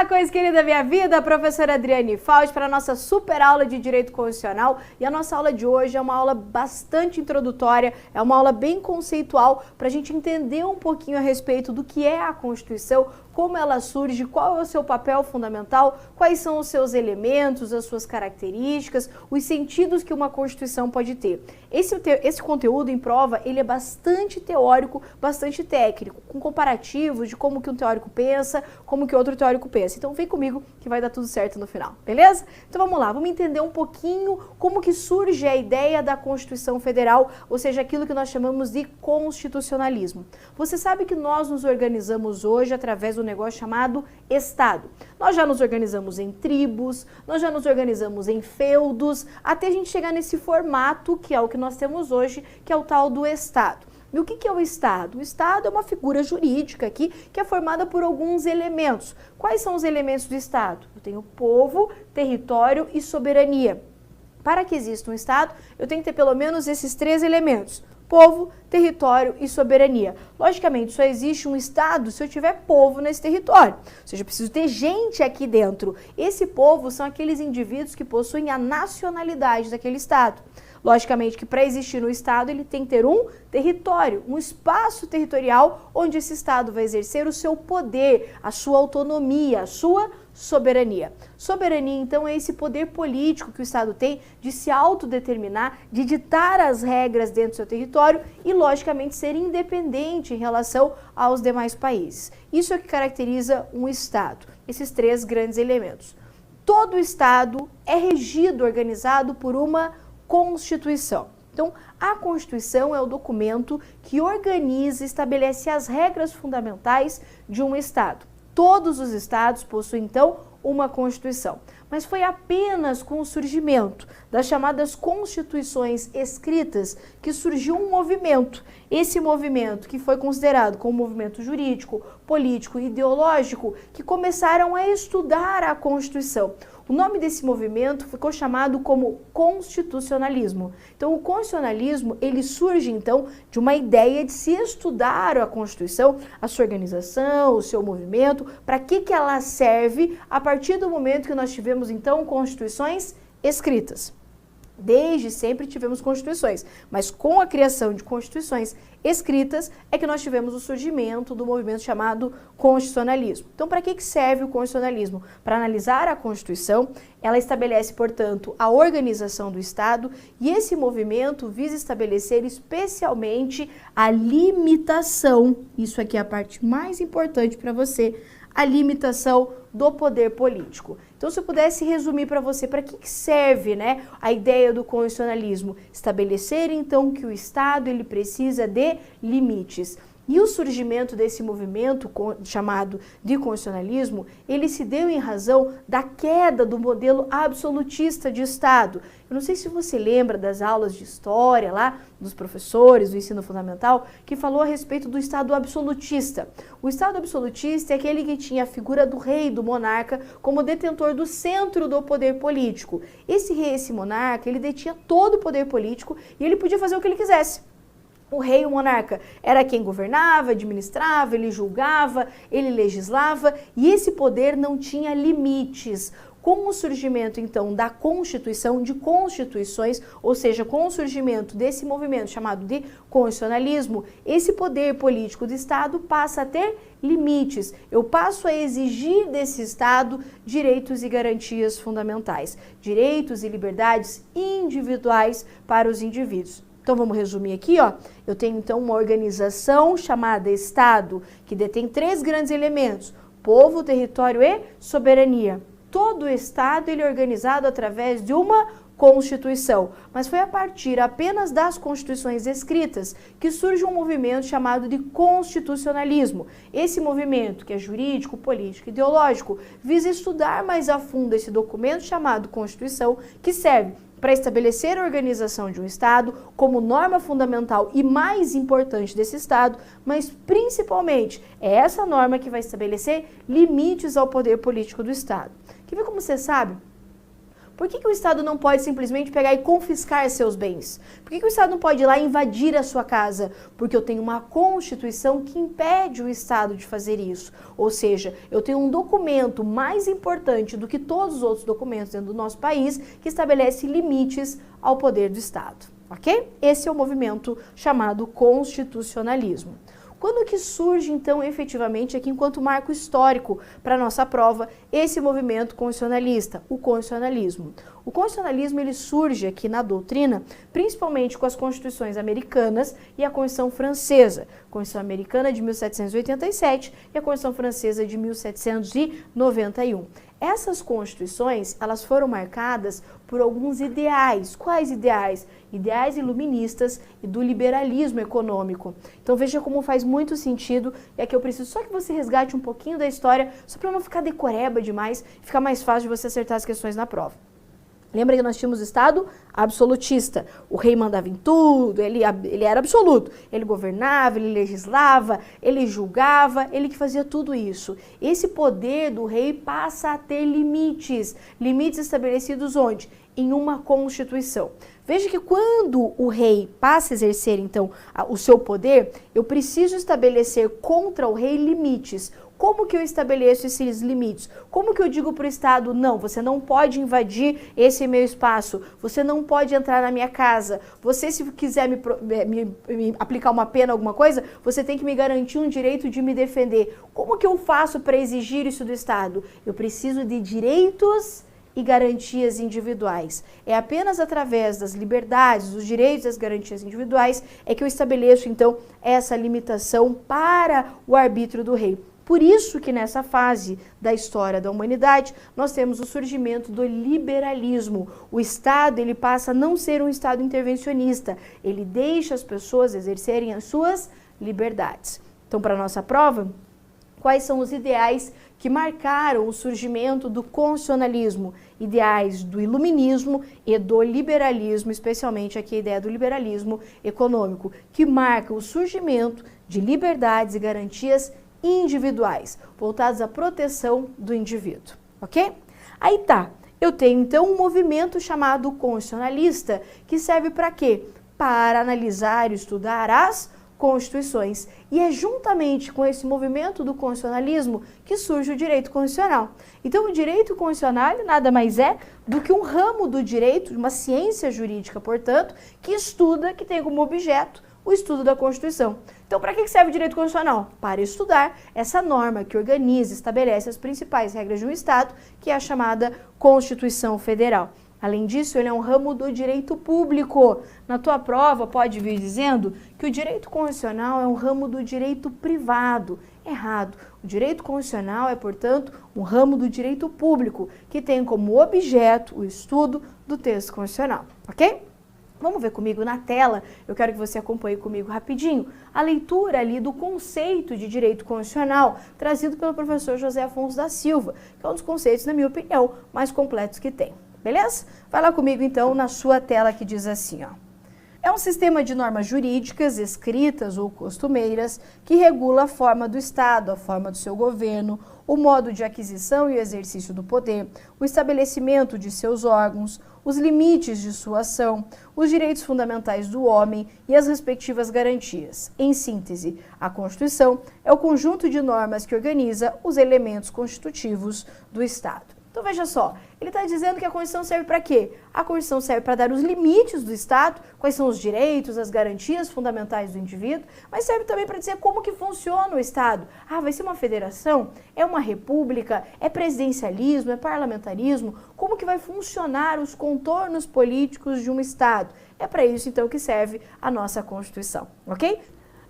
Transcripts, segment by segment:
coisa querida da minha vida, a professora Adriane Faust para a nossa super aula de Direito Constitucional. E a nossa aula de hoje é uma aula bastante introdutória, é uma aula bem conceitual para a gente entender um pouquinho a respeito do que é a Constituição, como ela surge, qual é o seu papel fundamental, quais são os seus elementos, as suas características, os sentidos que uma Constituição pode ter. Esse conteúdo em prova, ele é bastante teórico, bastante técnico, com comparativos de como que um teórico pensa, como que outro teórico pensa. Então vem comigo que vai dar tudo certo no final, beleza? Então vamos lá, vamos entender um pouquinho como que surge a ideia da Constituição Federal, ou seja, aquilo que nós chamamos de constitucionalismo. Você sabe que nós nos organizamos hoje através do negócio chamado Estado. Nós já nos organizamos em tribos, nós já nos organizamos em feudos, até a gente chegar nesse formato que é o que nós temos hoje, que é o tal do Estado. E o que é o Estado? O Estado é uma figura jurídica aqui que é formada por alguns elementos. Quais são os elementos do Estado? Eu tenho povo, território e soberania. Para que exista um Estado, eu tenho que ter pelo menos esses três elementos: povo, território e soberania. Logicamente, só existe um Estado se eu tiver povo nesse território. Ou seja, eu preciso ter gente aqui dentro. Esse povo são aqueles indivíduos que possuem a nacionalidade daquele Estado. Logicamente que para existir no Estado ele tem que ter um território, um espaço territorial onde esse Estado vai exercer o seu poder, a sua autonomia, a sua soberania. Soberania, então, é esse poder político que o Estado tem de se autodeterminar, de ditar as regras dentro do seu território e, logicamente, ser independente em relação aos demais países. Isso é o que caracteriza um Estado, esses três grandes elementos. Todo Estado é regido, organizado por uma Constituição. Então, a Constituição é o documento que organiza e estabelece as regras fundamentais de um Estado. Todos os estados possuem, então, uma Constituição. Mas foi apenas com o surgimento das chamadas Constituições escritas que surgiu um movimento. Esse movimento, que foi considerado como um movimento jurídico, político e ideológico, que começaram a estudar a Constituição. O nome desse movimento ficou chamado como constitucionalismo. Então, o constitucionalismo, ele surge, então, de uma ideia de se estudar a Constituição, a sua organização, o seu movimento, para que ela serve a partir do momento que nós tivemos, então, constituições escritas. Desde sempre tivemos constituições, mas com a criação de constituições escritas é que nós tivemos o surgimento do movimento chamado constitucionalismo. Então, para que serve o constitucionalismo? Para analisar a Constituição, ela estabelece, portanto, a organização do Estado e esse movimento visa estabelecer especialmente a limitação, isso aqui é a parte mais importante para você, a limitação do poder político. Então, se eu pudesse resumir para você, para que serve, né, a ideia do constitucionalismo? Estabelecer, então, que o Estado ele precisa de limites. E o surgimento desse movimento chamado de constitucionalismo, ele se deu em razão da queda do modelo absolutista de Estado. Eu não sei se você lembra das aulas de história lá, dos professores do ensino fundamental, que falou a respeito do Estado absolutista. O Estado absolutista é aquele que tinha a figura do rei, do monarca, como detentor do centro do poder político. Esse rei, esse monarca, ele detinha todo o poder político e ele podia fazer o que ele quisesse. O rei, o monarca, era quem governava, administrava, ele julgava, ele legislava e esse poder não tinha limites. Com o surgimento, então, da Constituição, de constituições, ou seja, com o surgimento desse movimento chamado de constitucionalismo, esse poder político do Estado passa a ter limites. Eu passo a exigir desse Estado direitos e garantias fundamentais, direitos e liberdades individuais para os indivíduos. Então, vamos resumir aqui, ó. Eu tenho, então, uma organização chamada Estado, que detém três grandes elementos: povo, território e soberania. Todo o Estado ele é organizado através de uma Constituição, mas foi a partir apenas das Constituições escritas que surge um movimento chamado de constitucionalismo. Esse movimento, que é jurídico, político e ideológico, visa estudar mais a fundo esse documento chamado Constituição, que serve para estabelecer a organização de um Estado como norma fundamental e mais importante desse Estado, mas principalmente é essa norma que vai estabelecer limites ao poder político do Estado. Quer ver como você sabe? Por que o Estado não pode simplesmente pegar e confiscar seus bens? Por que o Estado não pode ir lá e invadir a sua casa? Porque eu tenho uma Constituição que impede o Estado de fazer isso. Ou seja, eu tenho um documento mais importante do que todos os outros documentos dentro do nosso país que estabelece limites ao poder do Estado, ok? Esse é o movimento chamado constitucionalismo. Quando que surge, então, efetivamente, aqui enquanto marco histórico para a nossa prova, esse movimento constitucionalista, o constitucionalismo? O constitucionalismo ele surge aqui na doutrina, principalmente com as constituições americanas e a Constituição Francesa. A Constituição Americana de 1787 e a Constituição Francesa de 1791. Essas constituições, elas foram marcadas por alguns ideais. Quais ideais? Ideais iluministas e do liberalismo econômico. Então veja como faz muito sentido, e aqui eu preciso só que você resgate um pouquinho da história, só para não ficar decoreba demais, ficar mais fácil de você acertar as questões na prova. Lembra que nós tínhamos o Estado absolutista, o rei mandava em tudo, ele era absoluto, ele governava, ele legislava, ele julgava, ele que fazia tudo isso. Esse poder do rei passa a ter limites, limites estabelecidos onde? Em uma Constituição. Veja que quando o rei passa a exercer, então, o seu poder, eu preciso estabelecer contra o rei limites. Como que eu estabeleço esses limites? Como que eu digo para o Estado, não, você não pode invadir esse meu espaço, você não pode entrar na minha casa, você se quiser me aplicar uma pena, alguma coisa, você tem que me garantir um direito de me defender. Como que eu faço para exigir isso do Estado? Eu preciso de direitos e garantias individuais. É apenas através das liberdades, dos direitos e das garantias individuais é que eu estabeleço, então, essa limitação para o arbítrio do rei. Por isso que nessa fase da história da humanidade, nós temos o surgimento do liberalismo. O Estado, ele passa a não ser um Estado intervencionista, ele deixa as pessoas exercerem as suas liberdades. Então, para a nossa prova, quais são os ideais que marcaram o surgimento do constitucionalismo? Ideais do iluminismo e do liberalismo, especialmente aqui a ideia do liberalismo econômico, que marca o surgimento de liberdades e garantias individuais, voltados à proteção do indivíduo, ok? Aí tá, eu tenho então um movimento chamado constitucionalista, que serve para quê? Para analisar e estudar as constituições. E é juntamente com esse movimento do constitucionalismo que surge o direito constitucional. Então o direito constitucional nada mais é do que um ramo do direito, uma ciência jurídica, portanto, que estuda, que tem como objeto o estudo da Constituição. Então, para que serve o direito constitucional? Para estudar essa norma que organiza, estabelece as principais regras de um Estado, que é a chamada Constituição Federal. Além disso, ele é um ramo do direito público. Na tua prova, pode vir dizendo que o direito constitucional é um ramo do direito privado. Errado. O direito constitucional é, portanto, um ramo do direito público, que tem como objeto o estudo do texto constitucional. Ok? Vamos ver comigo na tela, eu quero que você acompanhe comigo rapidinho, a leitura ali do conceito de direito constitucional trazido pelo professor José Afonso da Silva, que é um dos conceitos, na minha opinião, mais completos que tem. Beleza? Vai lá comigo então na sua tela que diz assim, ó. É um sistema de normas jurídicas, escritas ou costumeiras, que regula a forma do Estado, a forma do seu governo, o modo de aquisição e exercício do poder, o estabelecimento de seus órgãos, os limites de sua ação, os direitos fundamentais do homem e as respectivas garantias. Em síntese, a Constituição é o conjunto de normas que organiza os elementos constitutivos do Estado. Então veja só, ele está dizendo que a Constituição serve para quê? A Constituição serve para dar os limites do Estado, quais são os direitos, as garantias fundamentais do indivíduo, mas serve também para dizer como que funciona o Estado. Ah, vai ser uma federação? É uma república? É presidencialismo? É parlamentarismo? Como que vai funcionar os contornos políticos de um Estado? É para isso, então, que serve a nossa Constituição, ok?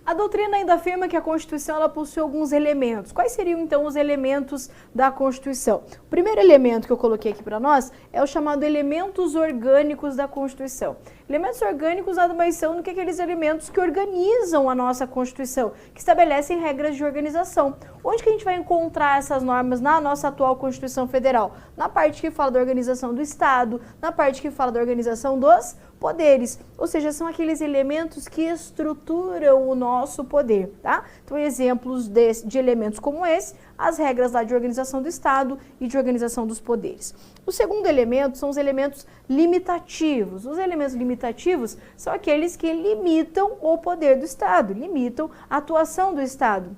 A doutrina ainda afirma que a Constituição ela possui alguns elementos. Quais seriam, então, os elementos da Constituição? O primeiro elemento que eu coloquei aqui para nós é o chamado elementos orgânicos da Constituição. Elementos orgânicos nada mais são do que aqueles elementos que organizam a nossa Constituição, que estabelecem regras de organização. Onde que a gente vai encontrar essas normas na nossa atual Constituição Federal? Na parte que fala da organização do Estado, na parte que fala da organização dos poderes, ou seja, são aqueles elementos que estruturam o nosso poder, tá? Então, exemplos de elementos como esse, as regras lá de organização do Estado e de organização dos poderes. O segundo elemento são os elementos limitativos. Os elementos limitativos são aqueles que limitam o poder do Estado, limitam a atuação do Estado.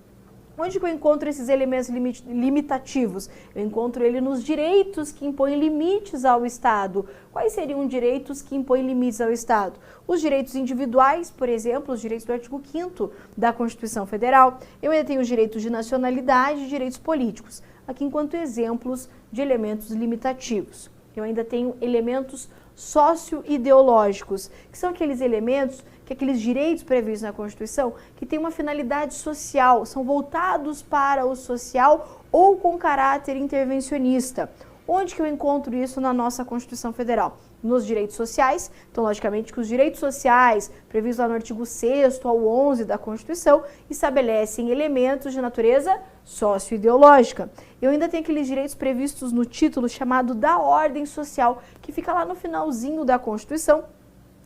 Onde que eu encontro esses elementos limitativos? Eu encontro ele nos direitos que impõem limites ao Estado. Quais seriam direitos que impõem limites ao Estado? Os direitos individuais, por exemplo, os direitos do artigo 5º da Constituição Federal. Eu ainda tenho os direitos de nacionalidade e direitos políticos. Aqui enquanto exemplos de elementos limitativos. Eu ainda tenho elementos socio-ideológicos, que são aqueles elementos, aqueles direitos previstos na Constituição, que têm uma finalidade social, são voltados para o social ou com caráter intervencionista. Onde que eu encontro isso na nossa Constituição Federal? Nos direitos sociais, então logicamente que os direitos sociais, previstos lá no artigo 6º ao 11 da Constituição, estabelecem elementos de natureza socioideológica. Eu ainda tenho aqueles direitos previstos no título chamado da ordem social, que fica lá no finalzinho da Constituição,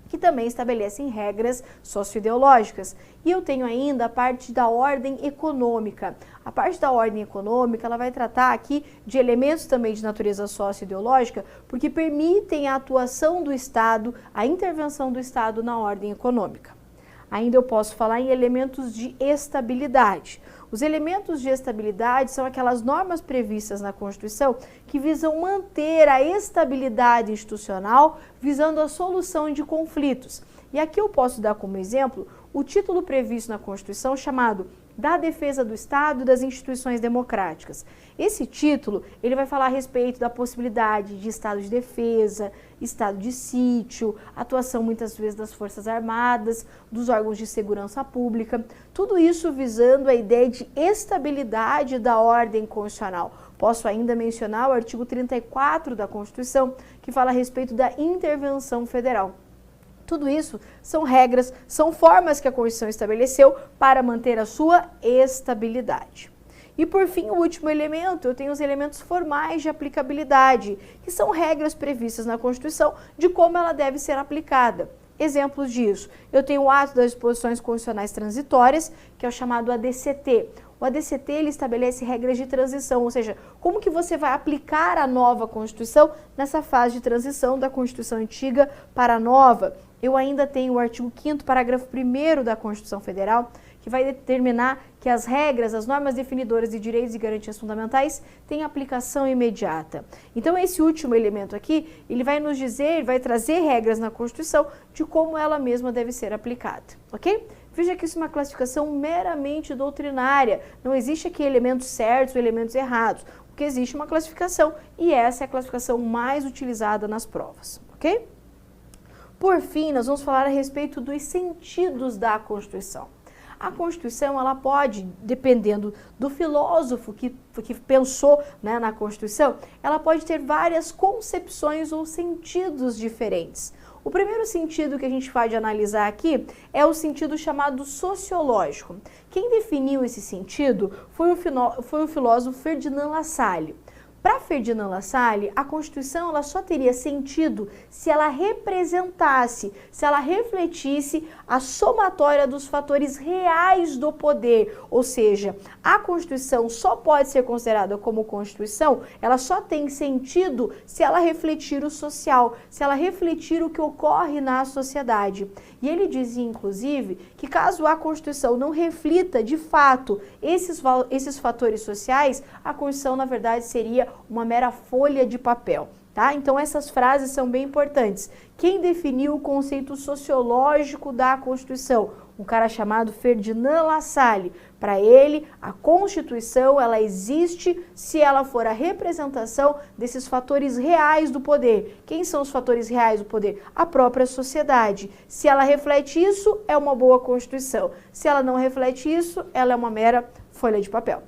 que também estabelecem regras socioideológicas. E eu tenho ainda a parte da ordem econômica. A parte da ordem econômica, ela vai tratar aqui de elementos também de natureza socioideológica, porque permitem a atuação do Estado, a intervenção do Estado na ordem econômica. Ainda eu posso falar em elementos de estabilidade. Os elementos de estabilidade são aquelas normas previstas na Constituição que visam manter a estabilidade institucional, visando a solução de conflitos. E aqui eu posso dar como exemplo o título previsto na Constituição chamado da defesa do Estado e das instituições democráticas. Esse título, ele vai falar a respeito da possibilidade de estado de defesa, estado de sítio, atuação muitas vezes das Forças Armadas, dos órgãos de segurança pública, tudo isso visando a ideia de estabilidade da ordem constitucional. Posso ainda mencionar o artigo 34 da Constituição, que fala a respeito da intervenção federal. Tudo isso são regras, são formas que a Constituição estabeleceu para manter a sua estabilidade. E por fim, o último elemento, eu tenho os elementos formais de aplicabilidade, que são regras previstas na Constituição de como ela deve ser aplicada. Exemplos disso, eu tenho o ato das disposições constitucionais transitórias, que é o chamado ADCT. O ADCT, ele estabelece regras de transição, ou seja, como que você vai aplicar a nova Constituição nessa fase de transição da Constituição antiga para a nova. Eu ainda tenho o artigo 5º, parágrafo 1º da Constituição Federal, que vai determinar que as regras, as normas definidoras de direitos e garantias fundamentais têm aplicação imediata. Então, esse último elemento aqui, ele vai nos dizer, vai trazer regras na Constituição de como ela mesma deve ser aplicada, ok? Veja que isso é uma classificação meramente doutrinária, não existe aqui elementos certos ou elementos errados, porque existe uma classificação e essa é a classificação mais utilizada nas provas, ok? Por fim, nós vamos falar a respeito dos sentidos da Constituição. A Constituição, ela pode, dependendo do filósofo que pensou, né, na Constituição, ela pode ter várias concepções ou sentidos diferentes. O primeiro sentido que a gente pode analisar aqui é o sentido chamado sociológico. Quem definiu esse sentido foi o filósofo Ferdinand Lassalle. Para Ferdinand Lassalle, a Constituição ela só teria sentido se ela representasse, se ela refletisse a somatória dos fatores reais do poder. Ou seja, a Constituição só pode ser considerada como Constituição, ela só tem sentido se ela refletir o social, se ela refletir o que ocorre na sociedade. E ele dizia, inclusive, que caso a Constituição não reflita, de fato, esses fatores sociais, a Constituição, na verdade, seria uma mera folha de papel, tá? Então, essas frases são bem importantes. Quem definiu o conceito sociológico da Constituição? Um cara chamado Ferdinand Lassalle. Para ele, a Constituição, ela existe se ela for a representação desses fatores reais do poder. Quem são os fatores reais do poder? A própria sociedade. Se ela reflete isso, é uma boa Constituição. Se ela não reflete isso, ela é uma mera folha de papel.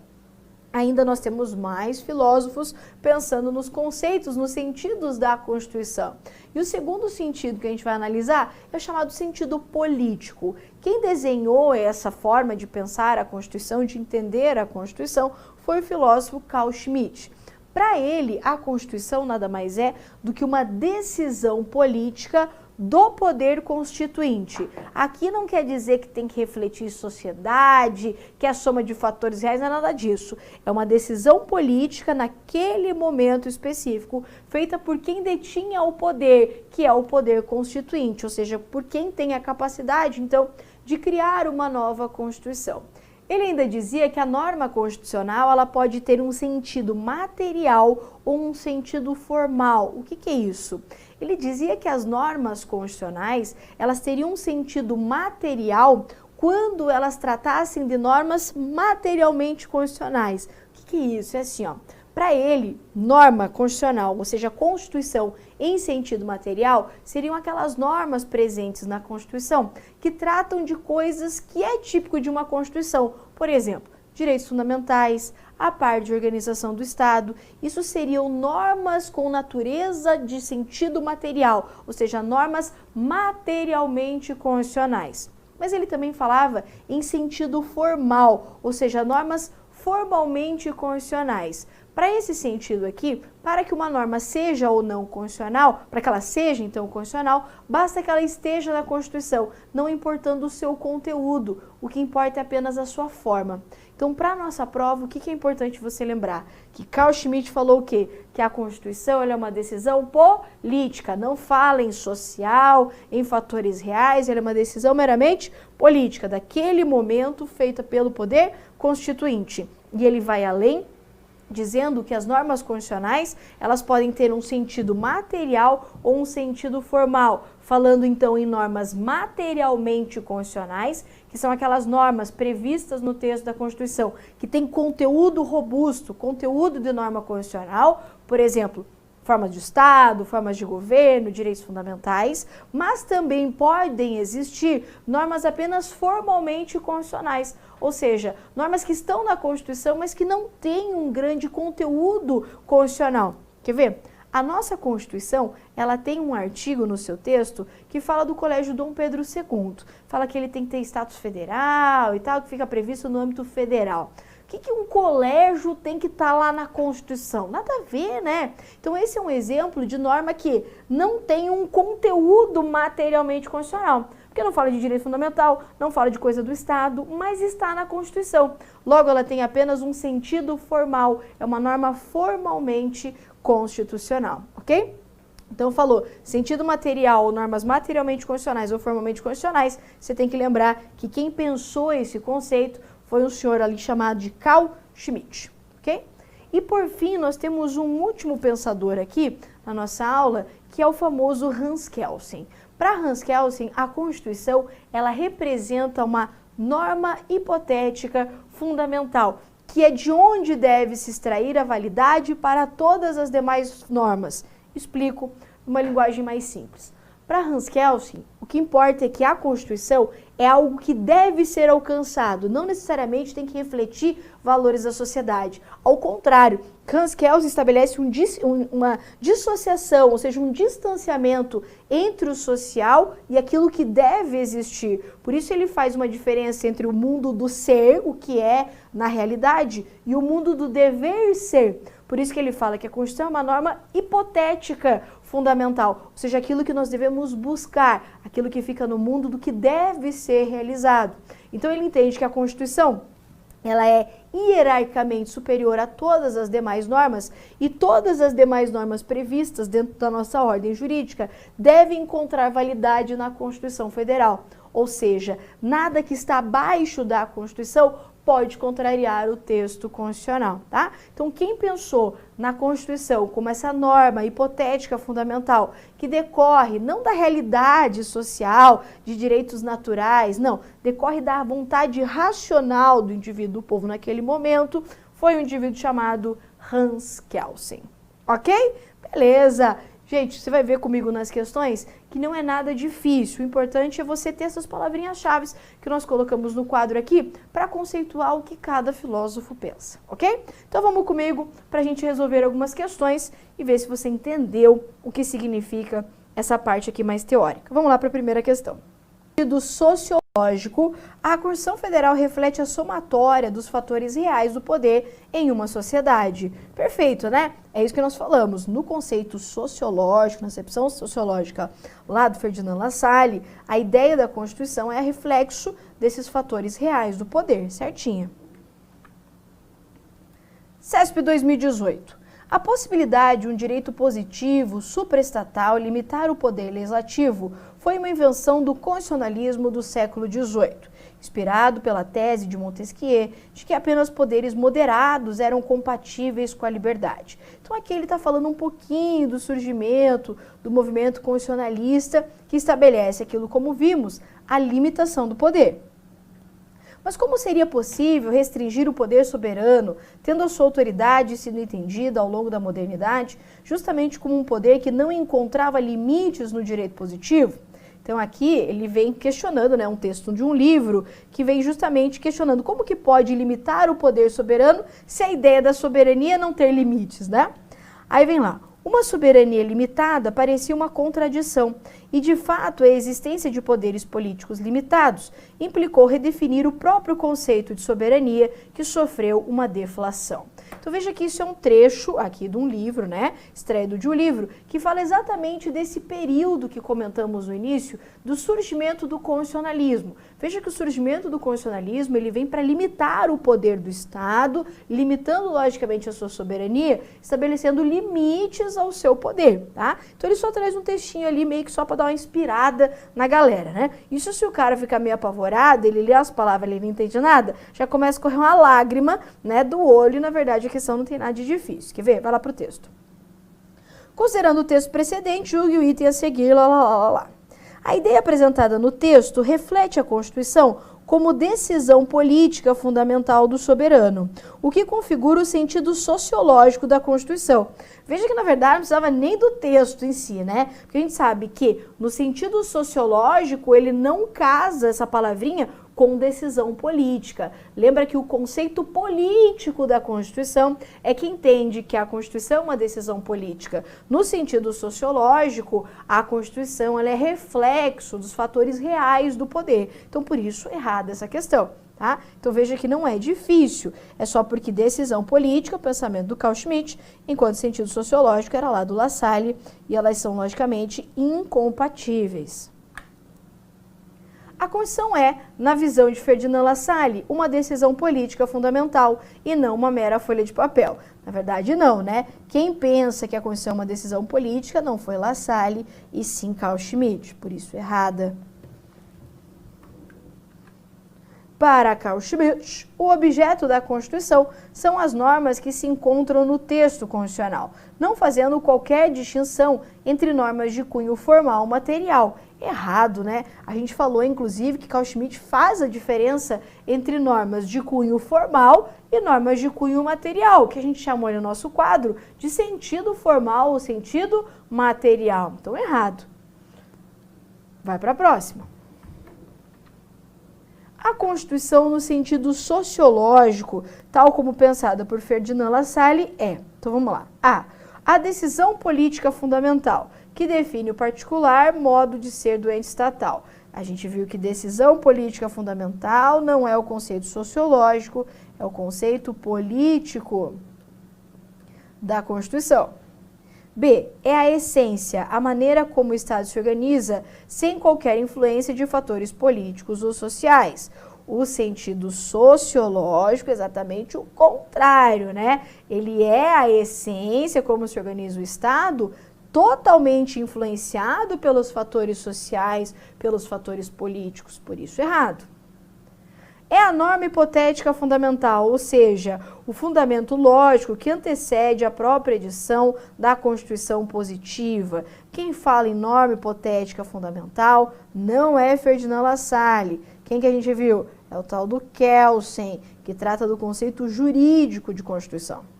Ainda nós temos mais filósofos pensando nos conceitos, nos sentidos da Constituição. E o segundo sentido que a gente vai analisar é o chamado sentido político. Quem desenhou essa forma de pensar a Constituição, de entender a Constituição, foi o filósofo Carl Schmitt. Para ele, a Constituição nada mais é do que uma decisão política do poder constituinte. Aqui não quer dizer que tem que refletir sociedade, que é a soma de fatores reais, não é nada disso. É uma decisão política naquele momento específico, feita por quem detinha o poder, que é o poder constituinte, ou seja, por quem tem a capacidade, então, de criar uma nova Constituição. Ele ainda dizia que a norma constitucional ela pode ter um sentido material ou um sentido formal. O que é isso? Ele dizia que as normas constitucionais elas teriam um sentido material quando elas tratassem de normas materialmente constitucionais. O que é isso? É assim, ó. Para ele, norma constitucional, ou seja, Constituição em sentido material, seriam aquelas normas presentes na Constituição que tratam de coisas que é típico de uma Constituição. Por exemplo, direitos fundamentais, a parte de organização do Estado. Isso seriam normas com natureza de sentido material, ou seja, normas materialmente constitucionais. Mas ele também falava em sentido formal, ou seja, normas formalmente constitucionais. Para esse sentido aqui, para que uma norma seja ou não constitucional, para que ela seja então constitucional, basta que ela esteja na Constituição, não importando o seu conteúdo, o que importa é apenas a sua forma. Então, para a nossa prova, o que é importante você lembrar? Que Carl Schmitt falou o quê? Que a Constituição ela é uma decisão política, não fala em social, em fatores reais, ela é uma decisão meramente política, daquele momento feita pelo poder constituinte. E ele vai além, dizendo que as normas constitucionais, elas podem ter um sentido material ou um sentido formal, falando então em normas materialmente constitucionais, que são aquelas normas previstas no texto da Constituição, que tem conteúdo robusto, conteúdo de norma constitucional, por exemplo, formas de Estado, formas de governo, direitos fundamentais, mas também podem existir normas apenas formalmente constitucionais, ou seja, normas que estão na Constituição, mas que não têm um grande conteúdo constitucional. Quer ver? A nossa Constituição, ela tem um artigo no seu texto que fala do Colégio Dom Pedro II, fala que ele tem que ter status federal e tal, que fica previsto no âmbito federal. O que um colégio tem que estar lá na Constituição? Nada a ver, né? Então esse é um exemplo de norma que não tem um conteúdo materialmente constitucional, porque não fala de direito fundamental, não fala de coisa do Estado, mas está na Constituição. Logo, ela tem apenas um sentido formal, é uma norma formalmente constitucional, ok? Então falou, sentido material ou normas materialmente constitucionais ou formalmente constitucionais, você tem que lembrar que quem pensou esse conceito foi um senhor ali chamado de Carl Schmitt, ok? E por fim, nós temos um último pensador aqui na nossa aula, que é o famoso Hans Kelsen. Para Hans Kelsen, a Constituição, ela representa uma norma hipotética fundamental, que é de onde deve se extrair a validade para todas as demais normas. Explico uma linguagem mais simples. Para Hans Kelsen, o que importa é que a Constituição é algo que deve ser alcançado, não necessariamente tem que refletir valores da sociedade. Ao contrário, Hans Kelsen estabelece uma dissociação, ou seja, um distanciamento entre o social e aquilo que deve existir. Por isso ele faz uma diferença entre o mundo do ser, o que é na realidade, e o mundo do dever ser. Por isso que ele fala que a Constituição é uma norma hipotética fundamental, ou seja, aquilo que nós devemos buscar, aquilo que fica no mundo do que deve ser realizado. Então ele entende que a Constituição, ela é hierarquicamente superior a todas as demais normas e todas as demais normas previstas dentro da nossa ordem jurídica devem encontrar validade na Constituição Federal. Ou seja, nada que está abaixo da Constituição pode contrariar o texto constitucional, tá? Então, quem pensou na Constituição como essa norma hipotética fundamental que decorre não da realidade social, de direitos naturais, não, decorre da vontade racional do indivíduo, do povo naquele momento, foi um indivíduo chamado Hans Kelsen, ok? Beleza! Gente, você vai ver comigo nas questões que não é nada difícil. O importante é você ter essas palavrinhas-chave que nós colocamos no quadro aqui para conceituar o que cada filósofo pensa, ok? Então vamos comigo para a gente resolver algumas questões e ver se você entendeu o que significa essa parte aqui mais teórica. Vamos lá para a primeira questão. Do sociológico Lógico, a Constituição Federal reflete a somatória dos fatores reais do poder em uma sociedade. Perfeito, né? É isso que nós falamos. No conceito sociológico, na acepção sociológica lá do Ferdinand Lassalle, a ideia da Constituição é reflexo desses fatores reais do poder, certinho. CESP 2018. A possibilidade de um direito positivo, supraestatal, limitar o poder legislativo foi uma invenção do constitucionalismo do século XVIII, inspirado pela tese de Montesquieu de que apenas poderes moderados eram compatíveis com a liberdade. Então aqui ele está falando um pouquinho do surgimento do movimento constitucionalista que estabelece aquilo, como vimos, a limitação do poder. Mas como seria possível restringir o poder soberano, tendo a sua autoridade sido entendida ao longo da modernidade, justamente como um poder que não encontrava limites no direito positivo? Então aqui ele vem questionando, né, um texto de um livro que vem justamente questionando como que pode limitar o poder soberano se a ideia da soberania não ter limites, né? Aí vem lá. Uma soberania limitada parecia uma contradição e, de fato, a existência de poderes políticos limitados implicou redefinir o próprio conceito de soberania, que sofreu uma deflação. Então veja que isso é um trecho aqui de um livro, né, extraído de um livro, que fala exatamente desse período que comentamos no início, do surgimento do constitucionalismo. Veja que o surgimento do constitucionalismo, ele vem para limitar o poder do Estado, limitando logicamente a sua soberania, estabelecendo limites ao seu poder, tá? Então ele só traz um textinho ali meio que só para dar uma inspirada na galera, né? Isso se o cara ficar meio apavorado, ele lê as palavras, ele não entende nada, já começa a correr uma lágrima, né, do olho, e na verdade a questão não tem nada de difícil. Quer ver? Vai lá pro texto. Considerando o texto precedente, julgue o item a seguir, lá. A ideia apresentada no texto reflete a Constituição como decisão política fundamental do soberano, o que configura o sentido sociológico da Constituição. Veja que, na verdade, não precisava nem do texto em si, né? Porque a gente sabe que, no sentido sociológico, ele não casa essa palavrinha com decisão política. Lembra que o conceito político da Constituição é que entende que a Constituição é uma decisão política. No sentido sociológico, a Constituição ela é reflexo dos fatores reais do poder. Então, por isso, errada essa questão. Tá? Então veja que não é difícil, é só porque decisão política, pensamento do Carl Schmitt, enquanto sentido sociológico era lá do Lassalle, e elas são logicamente incompatíveis. A Constituição é, na visão de Ferdinand Lassalle, uma decisão política fundamental e não uma mera folha de papel. Na verdade não, né? Quem pensa que a Constituição é uma decisão política não foi Lassalle e sim Carl Schmitt, por isso errada. Para Carl Schmitt, o objeto da Constituição são as normas que se encontram no texto constitucional, não fazendo qualquer distinção entre normas de cunho formal ou material. Errado, né? A gente falou, inclusive, que Carl Schmitt faz a diferença entre normas de cunho formal e normas de cunho material, que a gente chamou no nosso quadro de sentido formal ou sentido material. Então, errado. Vai para a próxima. A Constituição, no sentido sociológico, tal como pensada por Ferdinand Lassalle, é, então vamos lá, a decisão política fundamental, que define o particular modo de ser do ente estatal. A gente viu que decisão política fundamental não é o conceito sociológico, é o conceito político da Constituição. B, é a essência, a maneira como o Estado se organiza sem qualquer influência de fatores políticos ou sociais. O sentido sociológico é exatamente o contrário, né? Ele é a essência como se organiza o Estado, totalmente influenciado pelos fatores sociais, pelos fatores políticos, por isso errado. É a norma hipotética fundamental, ou seja, o fundamento lógico que antecede a própria edição da Constituição positiva. Quem fala em norma hipotética fundamental não é Ferdinand Lassalle. Quem que a gente viu? É o tal do Kelsen, que trata do conceito jurídico de Constituição.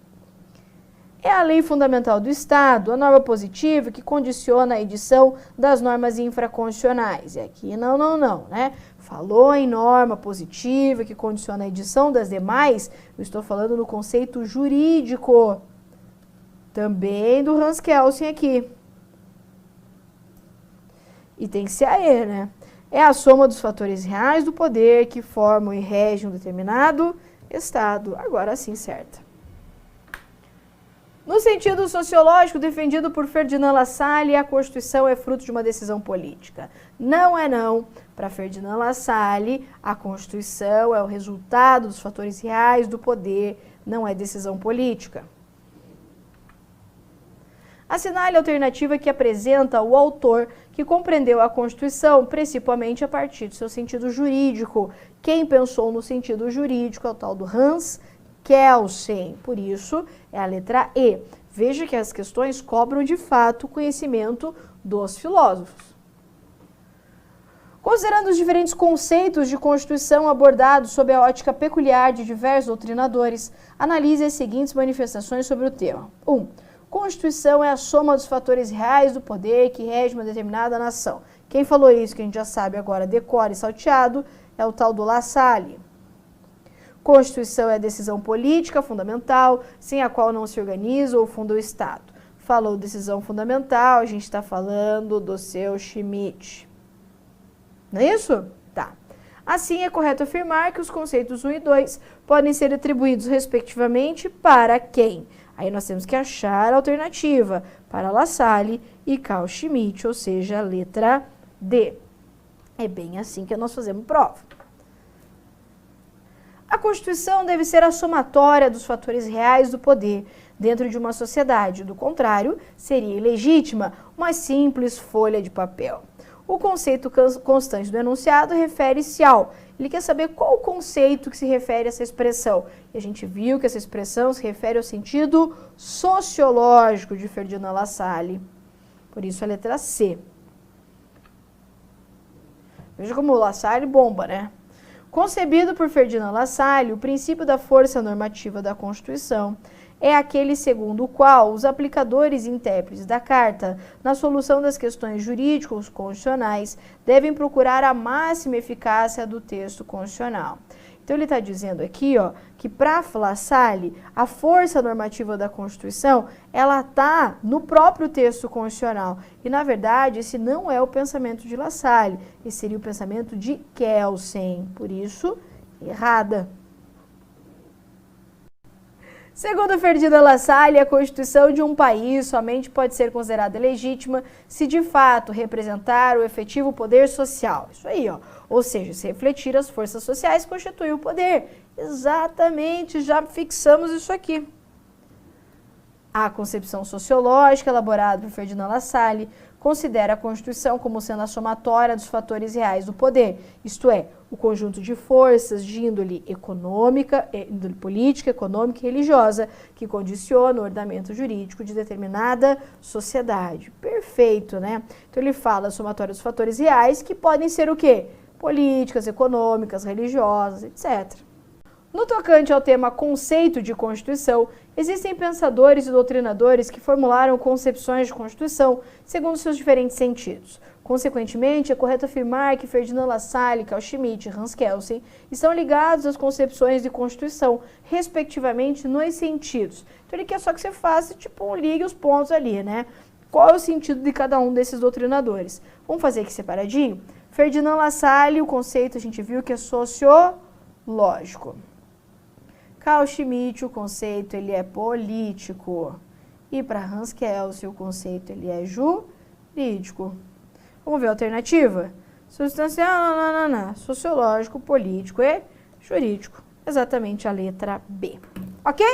É a lei fundamental do Estado, a norma positiva que condiciona a edição das normas infraconstitucionais. E aqui não, né? Falou em norma positiva que condiciona a edição das demais, eu estou falando no conceito jurídico. Também do Hans Kelsen aqui. E tem que ser a E, né? é a soma dos fatores reais do poder que formam e regem um determinado Estado. Agora sim, certa. No sentido sociológico defendido por Ferdinand Lassalle, a Constituição é fruto de uma decisão política. Não é não. Para Ferdinand Lassalle, a Constituição é o resultado dos fatores reais do poder, não é decisão política. Assinale a alternativa que apresenta o autor que compreendeu a Constituição principalmente a partir do seu sentido jurídico. Quem pensou no sentido jurídico é o tal do Hans Kelsen. Por isso, é a letra E. Veja que as questões cobram de fato o conhecimento dos filósofos. Considerando os diferentes conceitos de Constituição abordados sob a ótica peculiar de diversos doutrinadores, analise as seguintes manifestações sobre o tema. 1. Constituição é a soma dos fatores reais do poder que rege uma determinada nação. Quem falou isso, que a gente já sabe agora, decora e salteado, é o tal do Lassalle. Constituição é a decisão política fundamental, sem a qual não se organiza ou funda o Estado. Falou decisão fundamental, a gente está falando do seu Schmitt. Não é isso? Tá. Assim, é correto afirmar que os conceitos 1 e 2 podem ser atribuídos respectivamente para quem? Aí nós temos que achar a alternativa para Lassalle e Carl Schmitt, ou seja, a letra D. É bem assim que nós fazemos prova. A Constituição deve ser a somatória dos fatores reais do poder dentro de uma sociedade. Do contrário, seria ilegítima uma simples folha de papel. O conceito constante do enunciado refere-se ao... Ele quer saber qual o conceito que se refere a essa expressão. E a gente viu que essa expressão se refere ao sentido sociológico de Ferdinand Lassalle. Por isso a letra C. Veja como o Lassalle bomba, né? Concebido por Ferdinand Lassalle, o princípio da força normativa da Constituição é aquele segundo o qual os aplicadores e intérpretes da Carta, na solução das questões jurídicos constitucionais, devem procurar a máxima eficácia do texto constitucional. Então ele está dizendo aqui, ó, que para Lassalle, a força normativa da Constituição, ela está no próprio texto constitucional. E, na verdade, esse não é o pensamento de Lassalle, esse seria o pensamento de Kelsen. Por isso, errada. Segundo Ferdinand Lassalle, a Constituição de um país somente pode ser considerada legítima se de fato representar o efetivo poder social. Isso aí, ó. Ou seja, se refletir as forças sociais que constituem o poder. Exatamente, já fixamos isso aqui. A concepção sociológica elaborada por Ferdinand Lassalle considera a Constituição como sendo a somatória dos fatores reais do poder, isto é, o conjunto de forças de índole econômica, índole política, econômica e religiosa que condiciona o ordenamento jurídico de determinada sociedade. Perfeito, né? Então ele fala a somatória dos fatores reais que podem ser o quê? Políticas, econômicas, religiosas, etc. No tocante ao tema conceito de Constituição, existem pensadores e doutrinadores que formularam concepções de Constituição segundo seus diferentes sentidos. Consequentemente, é correto afirmar que Ferdinand Lassalle, Carl Schmitt e Hans Kelsen estão ligados às concepções de Constituição, respectivamente, nos sentidos. Então ele quer só que você faça, tipo, ligue os pontos ali, né? Qual é o sentido de cada um desses doutrinadores? Vamos fazer aqui separadinho? Ferdinand Lassalle, o conceito a gente viu que é sociológico. Carl Schmitt, o conceito ele é político. E para Hans Kelsen, o conceito ele é jurídico. Vamos ver a alternativa? Substancial, sociológico, político e jurídico. Exatamente a letra B. Ok?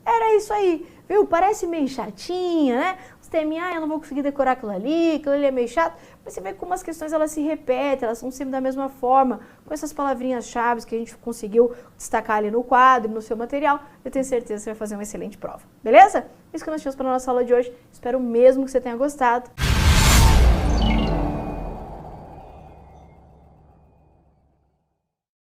Era isso aí. Viu? Parece meio chatinha, né? Os teminhos, eu não vou conseguir decorar aquilo ali é meio chato. Mas você vê como as questões elas se repetem, elas são sempre da mesma forma, com essas palavrinhas-chave que a gente conseguiu destacar ali no quadro, no seu material. Eu tenho certeza que você vai fazer uma excelente prova. Beleza? Isso que nós tínhamos para a nossa aula de hoje. Espero mesmo que você tenha gostado.